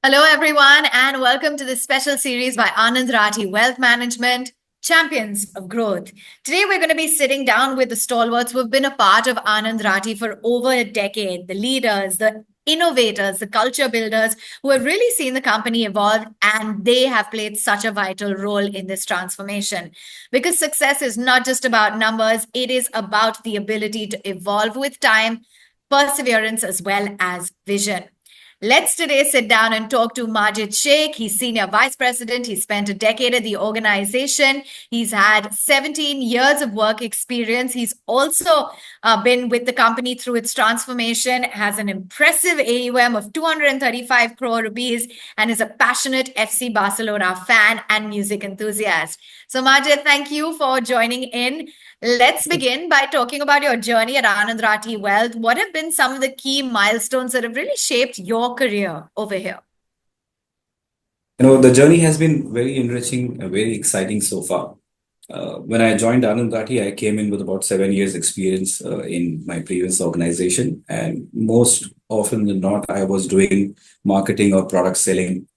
Hello, everyone, and welcome to this special series by Anand Rathi Wealth Management, Champions of Growth. Today, we're going to be sitting down with the stalwarts who have been a part of Anand Rathi for over a decade, the leaders, the innovators, the culture builders who have really seen the company evolve, and they have played such a vital role in this transformation. Because success is not just about numbers, it is about the ability to evolve with time, perseverance, as well as vision. Let's today sit down and talk to Majid Shaikh. He's Senior Vice President. He spent a decade at the organization. He's had 17 years of work experience. He's also been with the company through its transformation, has an impressive AUM of 235 crore rupees, and is a passionate FC Barcelona fan and music enthusiast. So, Majid, thank you for joining in. Let's begin by talking about your journey at Anand Rathi Wealth. What have been some of the key milestones that have really shaped your career over here? The journey has been very enriching, very exciting so far. When I joined Anand Rathi, I came in with about 7 years experience in my previous organization. And most often than not, I was doing marketing or product selling.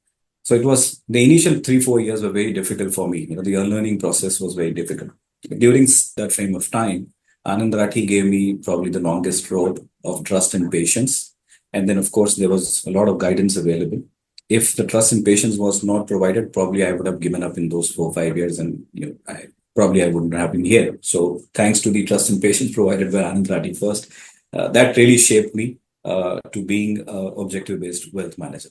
So it was the initial 3, 4 years were very difficult for me. The learning process was very difficult. During that frame of time, Anand Rathi gave me probably the longest road of trust and patience. And then, of course, there was a lot of guidance available. If the trust and patience was not provided, probably I would have given up in those 4, 5 years, and I wouldn't have been here. So, thanks to the trust and patience provided by Anand Rathi first, that really shaped me to being an objective-based wealth manager.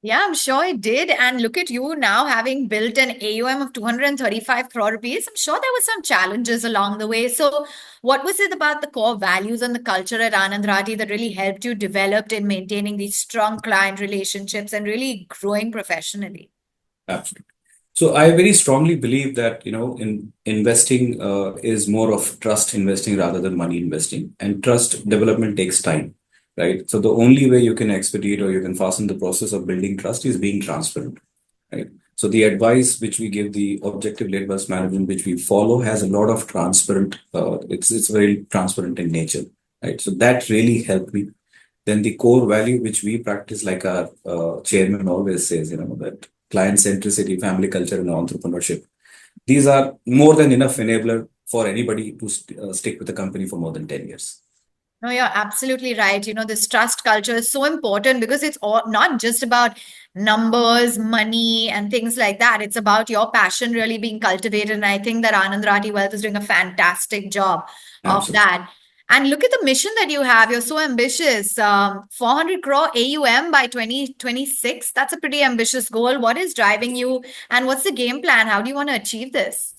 Yeah, I'm sure it did. And look at you now having built an AUM of 235 crore rupees. I'm sure there were some challenges along the way. So, what was it about the core values and the culture at Anand Rathi that really helped you develop in maintaining these strong client relationships and really growing professionally? Absolutely. So I very strongly believe that in investing is more of trust investing rather than money investing, and trust development takes time, right? So the only way you can expedite or you can fasten the process of building trust is being transparent, right? So the advice which we give, the objective-led wealth management which we follow, has a lot of transparent. It's very transparent in nature, right? So that really helped me. Then the core value which we practice, like our chairman always says, that client centricity, family culture, and entrepreneurship. These are more than enough enabler for anybody to stick with the company for more than 10 years. No, you're absolutely right. This trust culture is so important because it's all not just about numbers, money, and things like that. It's about your passion really being cultivated. And I think that Anand Rathi Wealth is doing a fantastic job of Absolutely. that. And look at the mission that you have. You're so ambitious. 400 crore AUM by 2026. That's a pretty ambitious goal. What is driving you? And what's the game plan? How do you want to achieve this?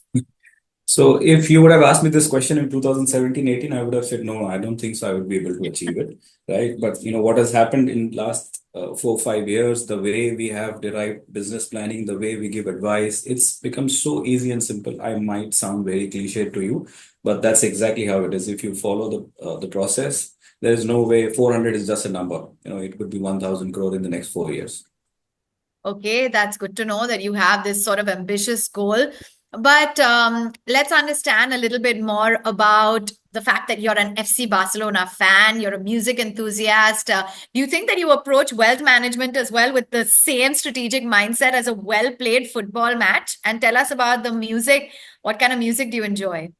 So if you would have asked me this question in 2017-18, I would have said, no, I don't think so. I would be able to achieve it, right? But what has happened in last 4, 5 years, the way we have derived business planning, the way we give advice, it's become so easy and simple. I might sound very cliche to you, but that's exactly how it is. If you follow the process, there is no way 400 is just a number. It could be 1,000 crore in the next 4 years. Okay, that's good to know that you have this sort of ambitious goal. But let's understand a little bit more about the fact that you're an FC Barcelona fan, you're a music enthusiast. Do you think that you approach wealth management as well with the same strategic mindset as a well-played football match? And tell us about the music. What kind of music do you enjoy?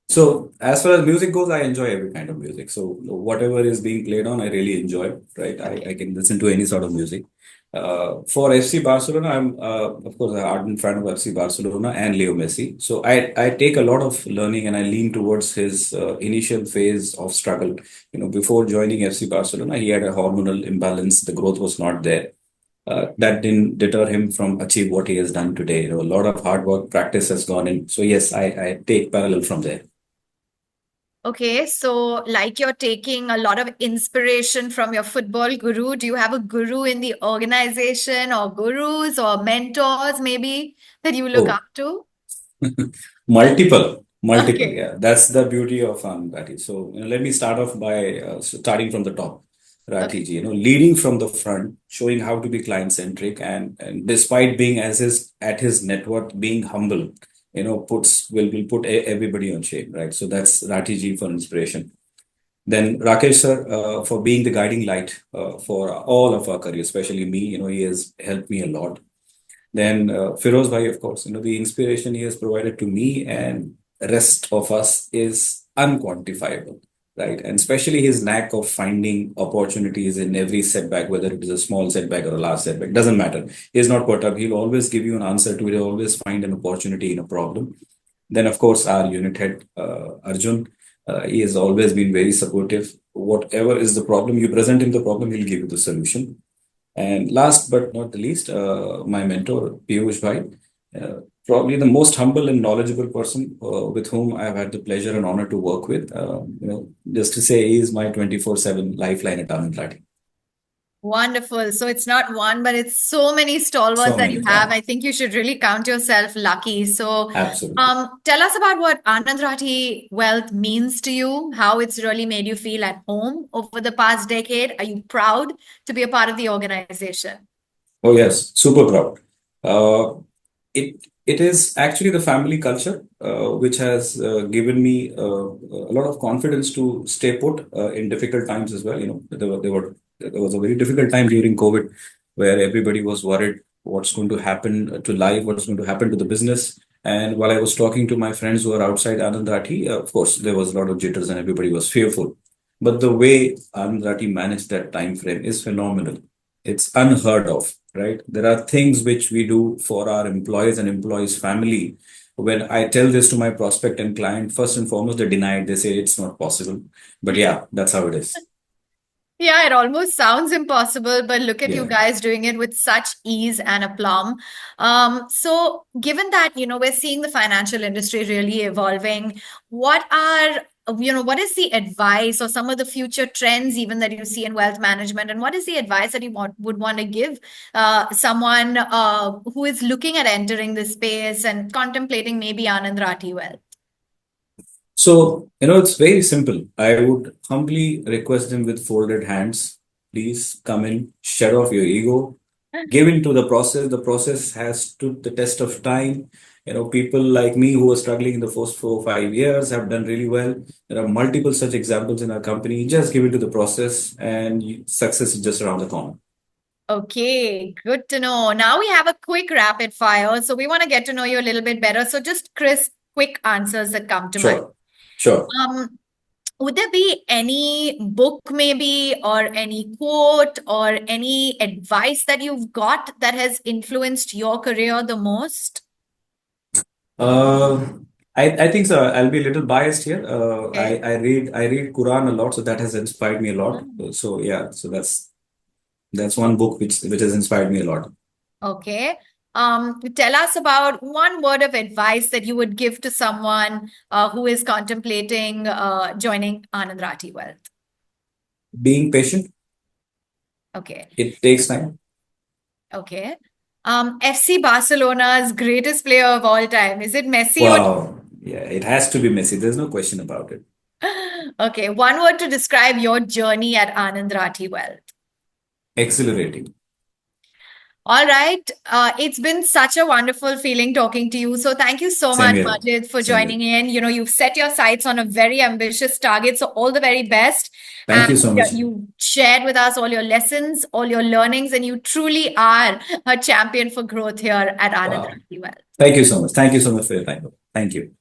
So as far as music goes, I enjoy every kind of music. So whatever is being played on, I really enjoy, right? I Okay. can listen to any sort of music. For FC Barcelona, I'm of course an ardent fan of FC Barcelona and Leo Messi. So I take a lot of learning and I lean towards his initial phase of struggle. Before joining FC Barcelona, he had a hormonal imbalance. The growth was not there. That didn't deter him from achieve what he has done today. A lot of hard work, practice has gone in. So yes, I take parallel from there. Okay, so like you're taking a lot of inspiration from your football guru. Do you have a guru in the organization or gurus or mentors maybe that you look Oh. up to? Multiple. Okay. Yeah, that's the beauty of Rati. So let me start off by starting from the top. Rati Okay. ji, leading from the front, showing how to be client centric, and despite being at his net worth, being humble, puts will put everybody on shame, right? So that's Rati ji for inspiration. Then Rakesh sir, for being the guiding light for all of our career, especially me, he has helped me a lot. Then Firoz Bhai, of course, the inspiration he has provided to me and rest of us is unquantifiable, right? And especially his knack of finding opportunities in every setback, whether it is a small setback or a large setback, doesn't matter. He's not put up. He'll always give you an answer to it. He'll always find an opportunity in a problem. Then, of course, our unit head, Arjun, he has always been very supportive. Whatever is the problem, you present him the problem, he'll give you the solution. And last but not the least, my mentor, Piyush Bhai, probably the most humble and knowledgeable person with whom I've had the pleasure and honor to work with. Just to say, he is my 24/7 lifeline at Anand Rathi. Wonderful. So it's not one, but it's so many stalwarts So that you many, have. yeah, I think you should really count yourself lucky. So, absolutely. tell us about what Anand Rathi Wealth means to you, how it's really made you feel at home over the past decade. Are you proud to be a part of the organization? Oh, yes, super proud. Uh, it is actually the family culture which has given me a lot of confidence to stay put in difficult times as well. There was a very difficult time during COVID where everybody was worried what's going to happen to life, what's going to happen to the business. And while I was talking to my friends who are outside Anand Rathi, of course, there was a lot of jitters and everybody was fearful. But the way Anand Rathi managed that time frame is phenomenal. It's unheard of, right? There are things which we do for our employees and employees' family. When I tell this to my prospect and client, first and foremost, they deny it. They say it's not possible. But yeah, that's how it is. Yeah, it almost sounds impossible, but look at you Yeah. guys doing it with such ease and aplomb. So given that, we're seeing the financial industry really evolving, what is the advice or some of the future trends even that you see in wealth management, and what is the advice that you would want to give someone who is looking at entering this space and contemplating maybe Anand Rathi Wealth? So, it's very simple. I would humbly request them with folded hands. Please come in, shut off your ego, give into the process. The process has stood the test of time. People like me who are struggling in the first 4 or 5 years have done really well. There are multiple such examples in our company. Just give into the process, and success is just around the corner. Okay, good to know. Now we have a quick rapid fire. So we want to get to know you a little bit better. So just crisp, quick answers that come to mind. Sure, sure. Um, would there be any book maybe or any quote or any advice that you've got that has influenced your career the most? Uh, I think so. I'll be a little biased here. Okay. I read Quran a lot, so that has inspired me a lot. Mm. So yeah, so that's one book which has inspired me a lot. Okay. Tell us about one word of advice that you would give to someone who is contemplating joining Anand Rathi Wealth. Being patient, Okay. it takes time. Okay. FC Barcelona's greatest player of all time. Is it Messi or Wow. Yeah, it has to be messy. There's no question about it. Okay, one word to describe your journey at Anand Rathi Wealth. Exhilarating. All right. It's been such a wonderful feeling talking to you. So thank you so Same much, here. Majid, for Same here. joining in. You've set your sights on a very ambitious target. So all the very best. Thank And you so much. you shared with us all your lessons, all your learnings, and you truly are a champion for growth here at Anand Wow. Rathi Wealth. Thank you so much. Thank you so much for your time. Thank you.